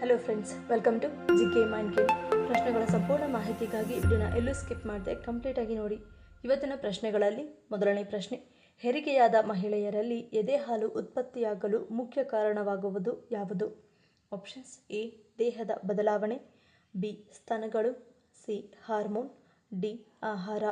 Hello friends, welcome to GK mind game. ಪ್ರಶ್ನೆಗಳ ಸಂಪೂರ್ಣ ಮಾಹಿತಿಗಾಗಿ ವಿಡಿಯೋನ ಎಲ್ಲೂ ಸ್ಕಿಪ್ ಮಾಡದೆ ಕಂಪ್ಲೀಟಾಗಿ ನೋಡಿ. ಇವತ್ತಿನ ಪ್ರಶ್ನೆಗಳಲ್ಲಿ ಮೊದಲನೇ ಪ್ರಶ್ನೆ, ಹೆರಿಗೆಯಾದ ಮಹಿಳೆಯರಲ್ಲಿ ಎದೆ ಹಾಲು ಉತ್ಪತ್ತಿಯಾಗಲು ಮುಖ್ಯ ಕಾರಣವಾಗುವುದು ಯಾವುದು? ಆಪ್ಷನ್ಸ್: ಎ ದೇಹದ ಬದಲಾವಣೆ, ಬಿ ಸ್ತನಗಳು, ಸಿ ಹಾರ್ಮೋನ್, ಡಿ ಆಹಾರ.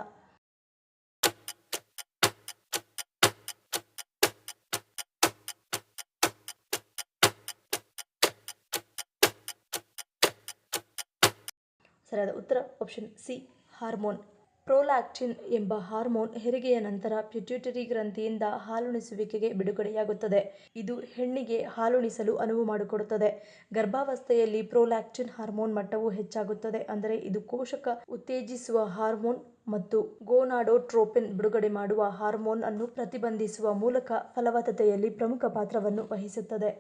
ಸರಿಯಾದ ಉತ್ತರ ಆಪ್ಷನ್ ಸಿ ಹಾರ್ಮೋನ್. ಪ್ರೊಲ್ಯಾಕ್ಟಿನ್ ಎಂಬ ಹಾರ್ಮೋನ್ ಹೆರಿಗೆಯ ನಂತರ ಪಿಟ್ಯೂಟರಿ ಗ್ರಂಥಿಯಿಂದ ಹಾಲುಣಿಸುವಿಕೆಗೆ ಬಿಡುಗಡೆಯಾಗುತ್ತದೆ. ಇದು ಹೆಣ್ಣಿಗೆ ಹಾಲುಣಿಸಲು ಅನುವು ಮಾಡಿಕೊಡುತ್ತದೆ. ಗರ್ಭಾವಸ್ಥೆಯಲ್ಲಿ ಪ್ರೊಲ್ಯಾಕ್ಟಿನ್ ಹಾರ್ಮೋನ್ ಮಟ್ಟವು ಹೆಚ್ಚಾಗುತ್ತದೆ. ಅಂದರೆ ಇದು ಕೋಶಕ ಉತ್ತೇಜಿಸುವ ಹಾರ್ಮೋನ್ ಮತ್ತು ಗೋನಾಡೋಟ್ರೋಪಿನ್ ಬಿಡುಗಡೆ ಮಾಡುವ ಹಾರ್ಮೋನ್ ಅನ್ನು ಪ್ರತಿಬಂಧಿಸುವ ಮೂಲಕ ಫಲವತ್ತತೆಯಲ್ಲಿ ಪ್ರಮುಖ ಪಾತ್ರವನ್ನು ವಹಿಸುತ್ತದೆ.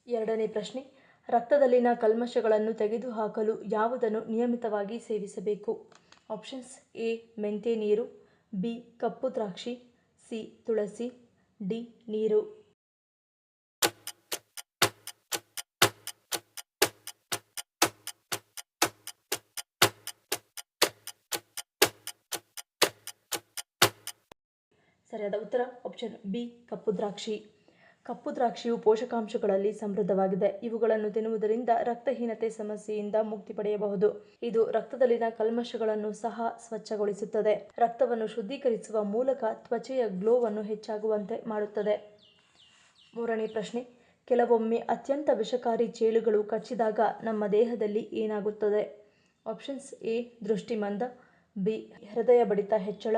ಎರಡನೇ ಪ್ರಶ್ನೆ, ರಕ್ತದಲ್ಲಿನ ಕಲ್ಮಶಗಳನ್ನು ತೆಗೆದುಹಾಕಲು ಯಾವುದನ್ನು ನಿಯಮಿತವಾಗಿ ಸೇವಿಸಬೇಕು? ಆಪ್ಷನ್ಸ್: ಎ ಮೆಂತೆ ನೀರು, ಬಿ ಕಪ್ಪು ದ್ರಾಕ್ಷಿ, ಸಿ ತುಳಸಿ, ಡಿ ನೀರು. ಸರಿಯಾದ ಉತ್ತರ ಆಪ್ಷನ್ ಬಿ ಕಪ್ಪು ದ್ರಾಕ್ಷಿ. ಕಪ್ಪು ದ್ರಾಕ್ಷಿಯು ಪೋಷಕಾಂಶಗಳಲ್ಲಿ ಸಮೃದ್ಧವಾಗಿದೆ. ಇವುಗಳನ್ನು ತಿನ್ನುವುದರಿಂದ ರಕ್ತಹೀನತೆ ಸಮಸ್ಯೆಯಿಂದ ಮುಕ್ತಿ ಪಡೆಯಬಹುದು. ಇದು ರಕ್ತದಲ್ಲಿನ ಕಲ್ಮಶಗಳನ್ನು ಸಹ ಸ್ವಚ್ಛಗೊಳಿಸುತ್ತದೆ. ರಕ್ತವನ್ನು ಶುದ್ಧೀಕರಿಸುವ ಮೂಲಕ ತ್ವಚೆಯ ಗ್ಲೋವನ್ನು ಹೆಚ್ಚಾಗುವಂತೆ ಮಾಡುತ್ತದೆ. ಮೂರನೇ ಪ್ರಶ್ನೆ, ಕೆಲವೊಮ್ಮೆ ಅತ್ಯಂತ ವಿಷಕಾರಿ ಚೇಳುಗಳು ಕಚ್ಚಿದಾಗ ನಮ್ಮ ದೇಹದಲ್ಲಿ ಏನಾಗುತ್ತದೆ? ಆಪ್ಷನ್ಸ್: ಎ ದೃಷ್ಟಿಮಂದ, ಬಿ ಹೃದಯ ಬಡಿತ ಹೆಚ್ಚಳ,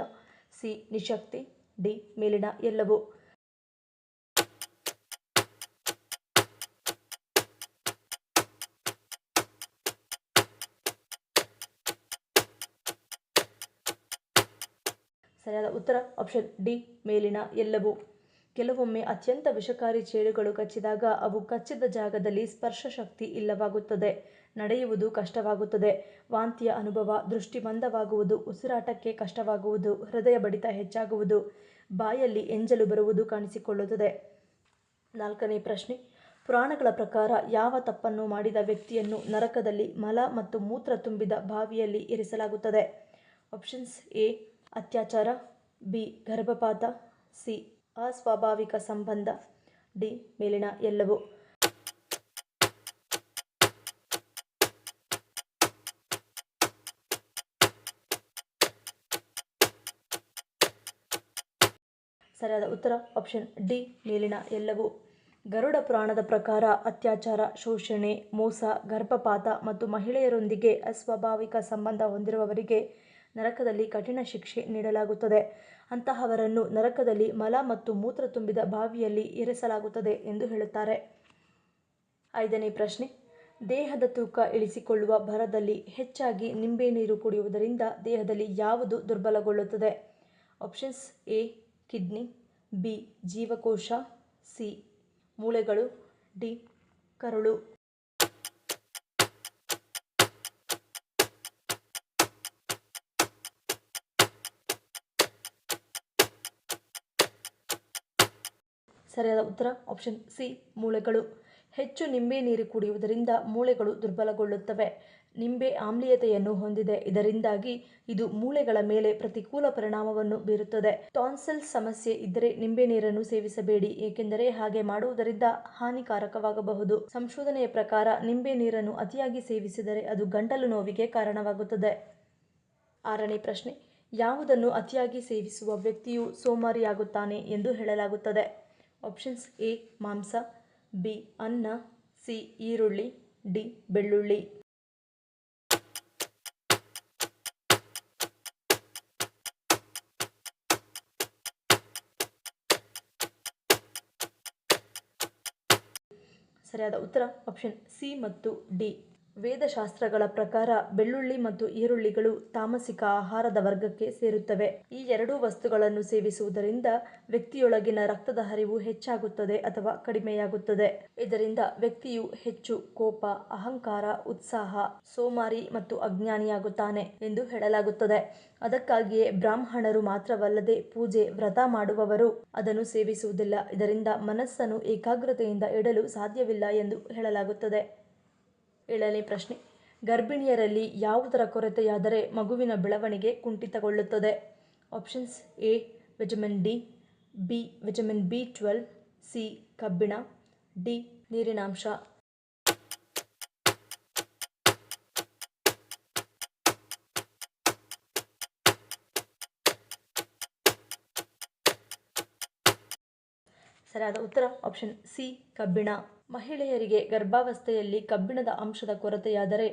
ಸಿ ನಿಶಕ್ತಿ, ಡಿ ಮೇಲಿನ ಎಲ್ಲವೂ. ಸರಿಯಾದ ಉತ್ತರ ಆಪ್ಷನ್ ಡಿ ಮೇಲಿನ ಎಲ್ಲವೂ. ಕೆಲವೊಮ್ಮೆ ಅತ್ಯಂತ ವಿಷಕಾರಿ ಚೇಳುಗಳು ಕಚ್ಚಿದಾಗ ಅವು ಕಚ್ಚಿದ ಜಾಗದಲ್ಲಿ ಸ್ಪರ್ಶ ಶಕ್ತಿ ಇಲ್ಲವಾಗುತ್ತದೆ. ನಡೆಯುವುದು ಕಷ್ಟವಾಗುತ್ತದೆ, ವಾಂತಿಯ ಅನುಭವ, ದೃಷ್ಟಿ ಮಂದವಾಗುವುದು, ಉಸಿರಾಟಕ್ಕೆ ಕಷ್ಟವಾಗುವುದು, ಹೃದಯ ಬಡಿತ ಹೆಚ್ಚಾಗುವುದು, ಬಾಯಲ್ಲಿ ಎಂಜಲು ಬರುವುದು ಕಾಣಿಸಿಕೊಳ್ಳುತ್ತದೆ. ನಾಲ್ಕನೇ ಪ್ರಶ್ನೆ, ಪುರಾಣಗಳ ಪ್ರಕಾರ ಯಾವ ತಪ್ಪನ್ನು ಮಾಡಿದ ವ್ಯಕ್ತಿಯನ್ನು ನರಕದಲ್ಲಿ ಮಲ ಮತ್ತು ಮೂತ್ರ ತುಂಬಿದ ಬಾವಿಯಲ್ಲಿ ಇರಿಸಲಾಗುತ್ತದೆ? ಆಪ್ಷನ್ಸ್: ಎ ಅತ್ಯಾಚಾರ, ಬಿ ಗರ್ಭಪಾತ, ಸಿ ಅಸ್ವಾಭಾವಿಕ ಸಂಬಂಧ, ಡಿ ಮೇಲಿನ ಎಲ್ಲವೂ. ಸರಿಯಾದ ಉತ್ತರ ಆಪ್ಷನ್ ಡಿ ಮೇಲಿನ ಎಲ್ಲವೂ. ಗರುಡ ಪುರಾಣದ ಪ್ರಕಾರ ಅತ್ಯಾಚಾರ, ಶೋಷಣೆ, ಮೋಸ, ಗರ್ಭಪಾತ ಮತ್ತು ಮಹಿಳೆಯರೊಂದಿಗೆ ಅಸ್ವಾಭಾವಿಕ ಸಂಬಂಧ ಹೊಂದಿರುವವರಿಗೆ ನರಕದಲ್ಲಿ ಕಠಿಣ ಶಿಕ್ಷೆ ನೀಡಲಾಗುತ್ತದೆ. ಅಂತಹವರನ್ನು ನರಕದಲ್ಲಿ ಮಲ ಮತ್ತು ಮೂತ್ರ ತುಂಬಿದ ಬಾವಿಯಲ್ಲಿ ಇರಿಸಲಾಗುತ್ತದೆ ಎಂದು ಹೇಳುತ್ತಾರೆ. ಐದನೇ ಪ್ರಶ್ನೆ, ದೇಹದ ತೂಕ ಇಳಿಸಿಕೊಳ್ಳುವ ಭರದಲ್ಲಿ ಹೆಚ್ಚಾಗಿ ನಿಂಬೆ ನೀರು ಕುಡಿಯುವುದರಿಂದ ದೇಹದಲ್ಲಿ ಯಾವುದು ದುರ್ಬಲಗೊಳ್ಳುತ್ತದೆ? ಆಪ್ಷನ್ಸ್: ಎ ಕಿಡ್ನಿ, ಬಿ ಜೀವಕೋಶ, ಸಿ ಮೂಳೆಗಳು, ಡಿ ಕರುಳು. ಸರಿಯಾದ ಉತ್ತರ ಆಪ್ಷನ್ ಸಿ ಮೂಳೆಗಳು. ಹೆಚ್ಚು ನಿಂಬೆ ನೀರು ಕುಡಿಯುವುದರಿಂದ ಮೂಳೆಗಳು ದುರ್ಬಲಗೊಳ್ಳುತ್ತವೆ. ನಿಂಬೆ ಆಮ್ಲೀಯತೆಯನ್ನು ಹೊಂದಿದೆ. ಇದರಿಂದಾಗಿ ಇದು ಮೂಳೆಗಳ ಮೇಲೆ ಪ್ರತಿಕೂಲ ಪರಿಣಾಮವನ್ನು ಬೀರುತ್ತದೆ. ಟಾನ್ಸಿಲ್ ಸಮಸ್ಯೆ ಇದ್ದರೆ ನಿಂಬೆ ನೀರನ್ನು ಸೇವಿಸಬೇಡಿ, ಏಕೆಂದರೆ ಹಾಗೆ ಮಾಡುವುದರಿಂದ ಹಾನಿಕಾರಕವಾಗಬಹುದು. ಸಂಶೋಧನೆಯ ಪ್ರಕಾರ ನಿಂಬೆ ನೀರನ್ನು ಅತಿಯಾಗಿ ಸೇವಿಸಿದರೆ ಅದು ಗಂಟಲು ನೋವಿಗೆ ಕಾರಣವಾಗುತ್ತದೆ. ಆರನೇ ಪ್ರಶ್ನೆ, ಯಾವುದನ್ನು ಅತಿಯಾಗಿ ಸೇವಿಸುವ ವ್ಯಕ್ತಿಯು ಸೋಮಾರಿಯಾಗುತ್ತಾನೆ ಎಂದು ಹೇಳಲಾಗುತ್ತದೆ? ಆಪ್ಷನ್ಸ್: ಎ ಮಾಂಸ, ಬಿ ಅನ್ನ, ಸಿ ಈರುಳ್ಳಿ, ಡಿ ಬೆಳ್ಳುಳ್ಳಿ. ಸರಿಯಾದ ಉತ್ತರ ಆಪ್ಷನ್ ಸಿ ಮತ್ತು ಡಿ. ವೇದಶಾಸ್ತ್ರಗಳ ಪ್ರಕಾರ ಬೆಳ್ಳುಳ್ಳಿ ಮತ್ತು ಈರುಳ್ಳಿಗಳು ತಾಮಸಿಕ ಆಹಾರದ ವರ್ಗಕ್ಕೆ ಸೇರುತ್ತವೆ. ಈ ಎರಡೂ ವಸ್ತುಗಳನ್ನು ಸೇವಿಸುವುದರಿಂದ ವ್ಯಕ್ತಿಯೊಳಗಿನ ರಕ್ತದ ಹರಿವು ಹೆಚ್ಚಾಗುತ್ತದೆ ಅಥವಾ ಕಡಿಮೆಯಾಗುತ್ತದೆ. ಇದರಿಂದ ವ್ಯಕ್ತಿಯು ಹೆಚ್ಚು ಕೋಪ, ಅಹಂಕಾರ, ಉತ್ಸಾಹ, ಸೋಮಾರಿ ಮತ್ತು ಅಜ್ಞಾನಿಯಾಗುತ್ತಾನೆ ಎಂದು ಹೇಳಲಾಗುತ್ತದೆ. ಅದಕ್ಕಾಗಿಯೇ ಬ್ರಾಹ್ಮಣರು ಮಾತ್ರವಲ್ಲದೆ ಪೂಜೆ, ವ್ರತ ಮಾಡುವವರು ಅದನ್ನು ಸೇವಿಸುವುದಿಲ್ಲ. ಇದರಿಂದ ಮನಸ್ಸನ್ನು ಏಕಾಗ್ರತೆಯಿಂದ ಇಡಲು ಸಾಧ್ಯವಿಲ್ಲ ಎಂದು ಹೇಳಲಾಗುತ್ತದೆ. 7ನೇ ಪ್ರಶ್ನೆ, ಗರ್ಭಿಣಿಯರಲ್ಲಿ ಯಾವುದರ ಕೊರತೆಯಾದರೆ ಮಗುವಿನ ಬೆಳವಣಿಗೆ ಕುಂಠಿತಗೊಳ್ಳುತ್ತದೆ? Options: A vitamin D, B vitamin ಬಿ12, ಸಿ ಕಬ್ಬಿಣ, ಡಿ ನೀರಿನಾಂಶ. ಸರಿಯಾದ ಉತ್ತರ ಆಪ್ಷನ್ ಸಿ ಕಬ್ಬಿಣ. ಮಹಿಳೆಯರಿಗೆ ಗರ್ಭಾವಸ್ಥೆಯಲ್ಲಿ ಕಬ್ಬಿಣದ ಅಂಶದ ಕೊರತೆಯಾದರೆ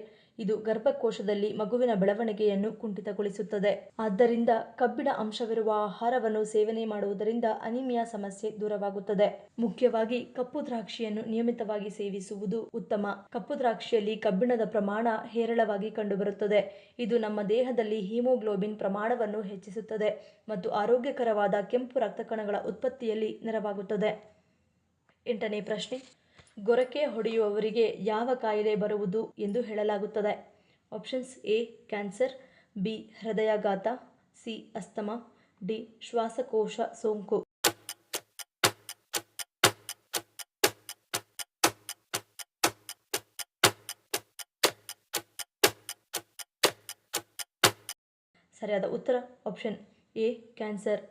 ಇದು ಗರ್ಭಕೋಶದಲ್ಲಿ ಮಗುವಿನ ಬೆಳವಣಿಗೆಯನ್ನು ಕುಂಠಿತಗೊಳಿಸುತ್ತದೆ. ಆದ್ದರಿಂದ ಕಬ್ಬಿಣ ಅಂಶವಿರುವ ಆಹಾರವನ್ನು ಸೇವನೆ ಮಾಡುವುದರಿಂದ ಅನಿಮಿಯಾ ಸಮಸ್ಯೆ ದೂರವಾಗುತ್ತದೆ. ಮುಖ್ಯವಾಗಿ ಕಪ್ಪು ದ್ರಾಕ್ಷಿಯನ್ನು ನಿಯಮಿತವಾಗಿ ಸೇವಿಸುವುದು ಉತ್ತಮ. ಕಪ್ಪು ದ್ರಾಕ್ಷಿಯಲ್ಲಿ ಕಬ್ಬಿಣದ ಪ್ರಮಾಣ ಹೇರಳವಾಗಿ ಕಂಡುಬರುತ್ತದೆ. ಇದು ನಮ್ಮ ದೇಹದಲ್ಲಿ ಹಿಮೋಗ್ಲೋಬಿನ್ ಪ್ರಮಾಣವನ್ನು ಹೆಚ್ಚಿಸುತ್ತದೆ ಮತ್ತು ಆರೋಗ್ಯಕರವಾದ ಕೆಂಪು ರಕ್ತ ಕಣಗಳ ಉತ್ಪತ್ತಿಯಲ್ಲಿ ನೆರವಾಗುತ್ತದೆ. 8ನೇ ಪ್ರಶ್ನೆ, ಗೊರಕೆ ಹೊಡೆಯುವವರಿಗೆ ಯಾವ ಕಾಯಿಲೆ ಬರುವುದು ಎಂದು ಹೇಳಲಾಗುತ್ತದೆ? ಆಪ್ಷನ್ಸ್: ಎ ಕ್ಯಾನ್ಸರ್, ಬಿ ಹೃದಯಾಘಾತ, ಸಿ ಅಸ್ತಮಾ, ಡಿ ಶ್ವಾಸಕೋಶ ಸೋಂಕು. ಸರಿಯಾದ ಉತ್ತರ ಆಪ್ಷನ್ ಎ ಕ್ಯಾನ್ಸರ್.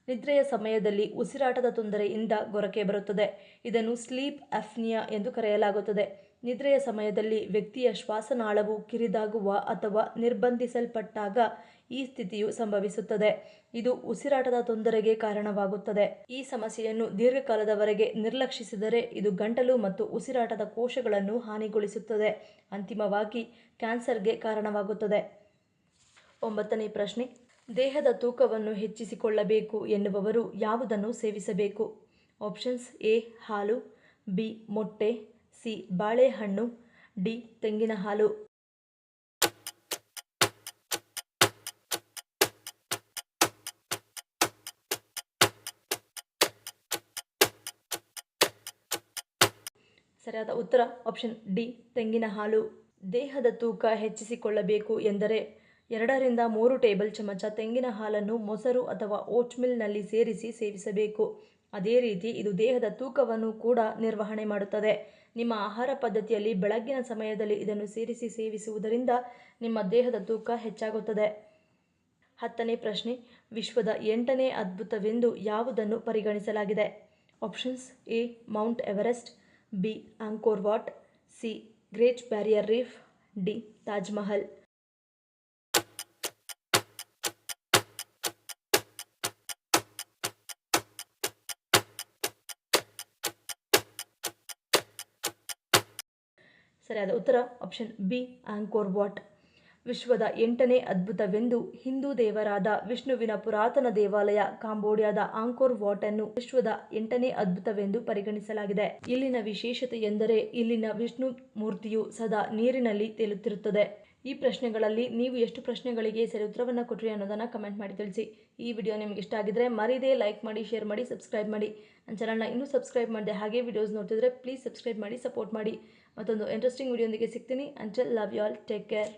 ನಿದ್ರೆಯ ಸಮಯದಲ್ಲಿ ಉಸಿರಾಟದ ತೊಂದರೆಯಿಂದ ಗೊರಕೆ ಬರುತ್ತದೆ. ಇದನ್ನು ಸ್ಲೀಪ್ ಆಪ್ನಿಯಾ ಎಂದು ಕರೆಯಲಾಗುತ್ತದೆ. ನಿದ್ರೆಯ ಸಮಯದಲ್ಲಿ ವ್ಯಕ್ತಿಯ ಶ್ವಾಸನಾಳವು ಕಿರಿದಾಗುವ ಅಥವಾ ನಿರ್ಬಂಧಿಸಲ್ಪಟ್ಟಾಗ ಈ ಸ್ಥಿತಿಯು ಸಂಭವಿಸುತ್ತದೆ. ಇದು ಉಸಿರಾಟದ ತೊಂದರೆಗೆ ಕಾರಣವಾಗುತ್ತದೆ. ಈ ಸಮಸ್ಯೆಯನ್ನು ದೀರ್ಘಕಾಲದವರೆಗೆ ನಿರ್ಲಕ್ಷಿಸಿದರೆ ಇದು ಗಂಟಲು ಮತ್ತು ಉಸಿರಾಟದ ಕೋಶಗಳನ್ನು ಹಾನಿಗೊಳಿಸುತ್ತದೆ. ಅಂತಿಮವಾಗಿ ಕ್ಯಾನ್ಸರ್ಗೆ ಕಾರಣವಾಗುತ್ತದೆ. 9ನೇ ಪ್ರಶ್ನೆ, ದೇಹದ ತೂಕವನ್ನು ಹೆಚ್ಚಿಸಿಕೊಳ್ಳಬೇಕು ಎನ್ನುವವರು ಯಾವುದನ್ನು ಸೇವಿಸಬೇಕು? ಆಪ್ಷನ್ಸ್: ಎ ಹಾಲು, ಬಿ ಮೊಟ್ಟೆ, ಸಿ ಬಾಳೆಹಣ್ಣು, ಡಿ ತೆಂಗಿನ ಹಾಲು. ಸರಿಯಾದ ಉತ್ತರ ಆಪ್ಷನ್ ಡಿ ತೆಂಗಿನ ಹಾಲು. ದೇಹದ ತೂಕ ಹೆಚ್ಚಿಸಿಕೊಳ್ಳಬೇಕು ಎಂದರೆ 2ರಿಂದ 3 ಟೇಬಲ್ ಚಮಚ ತೆಂಗಿನ ಹಾಲನ್ನು ಮೊಸರು ಅಥವಾ ಓಟ್ಮೀಲ್ನಲ್ಲಿ ಸೇರಿಸಿ ಸೇವಿಸಬೇಕು. ಅದೇ ರೀತಿ ಇದು ದೇಹದ ತೂಕವನ್ನು ಕೂಡ ನಿರ್ವಹಣೆ ಮಾಡುತ್ತದೆ. ನಿಮ್ಮ ಆಹಾರ ಪದ್ಧತಿಯಲ್ಲಿ ಬೆಳಗ್ಗಿನ ಸಮಯದಲ್ಲಿ ಇದನ್ನು ಸೇರಿಸಿ ಸೇವಿಸುವುದರಿಂದ ನಿಮ್ಮ ದೇಹದ ತೂಕ ಹೆಚ್ಚಾಗುತ್ತದೆ. 10ನೇ ಪ್ರಶ್ನೆ, ವಿಶ್ವದ 8ನೇ ಅದ್ಭುತವೆಂದು ಯಾವುದನ್ನು ಪರಿಗಣಿಸಲಾಗಿದೆ? Options: A Mount Everest, B Angkor Wat, C Great Barrier Reef, D Taj Mahal. ಸರಿಯಾದ ಉತ್ತರ ಆಪ್ಷನ್ ಬಿ ಆಂಕೋರ್ ವಾಟ್. ವಿಶ್ವದ 8ನೇ ಅದ್ಭುತವೆಂದು ಹಿಂದೂ ದೇವರಾದ ವಿಷ್ಣುವಿನ ಪುರಾತನ ದೇವಾಲಯ ಕಾಂಬೋಡಿಯಾದ ಆಂಕೋರ್ ವಾಟ್ ಅನ್ನು ವಿಶ್ವದ 8ನೇ ಅದ್ಭುತವೆಂದು ಪರಿಗಣಿಸಲಾಗಿದೆ. ಇಲ್ಲಿನ ವಿಶೇಷತೆ ಎಂದರೆ ಇಲ್ಲಿನ ವಿಷ್ಣು ಮೂರ್ತಿಯು ಸದಾ ನೀರಿನಲ್ಲಿ ತೇಲುತ್ತಿರುತ್ತದೆ. ಈ ಪ್ರಶ್ನೆಗಳಲ್ಲಿ ನೀವು ಎಷ್ಟು ಪ್ರಶ್ನೆಗಳಿಗೆ ಸರಿ ಉತ್ತರವನ್ನು ಕೊಟ್ಟರಿ ಅನ್ನೋದನ್ನು ಕಮೆಂಟ್ ಮಾಡಿ ತಿಳಿಸಿ. ಈ ವಿಡಿಯೋ ನಿಮಗೆ ಇಷ್ಟ ಆಗಿದ್ರೆ ಮರೀದೇ ಲೈಕ್ ಮಾಡಿ, ಶೇರ್ ಮಾಡಿ, ಸಬ್ಸ್ಕ್ರೈಬ್ ಮಾಡಿ. ನನ್ನ ಚಾನಲ್ನ ಇನ್ನೂ ಸಬ್ಸ್ಕ್ರೈಬ್ ಮಾಡಿದೆ ಹಾಗೆ ವಿಡಿಯೋಸ್ ನೋಡ್ತಿದ್ರೆ ಪ್ಲೀಸ್ ಸಬ್ಸ್ಕ್ರೈಬ್ ಮಾಡಿ, ಸಪೋರ್ಟ್ ಮಾಡಿ. ಮತ್ತೊಂದು ಇಂಟ್ರೆಸ್ಟಿಂಗ್ ವಿಡಿಯೋದೊಂದಿಗೆ ಸಿಗ್ತೀನಿ. Until love you all, take care.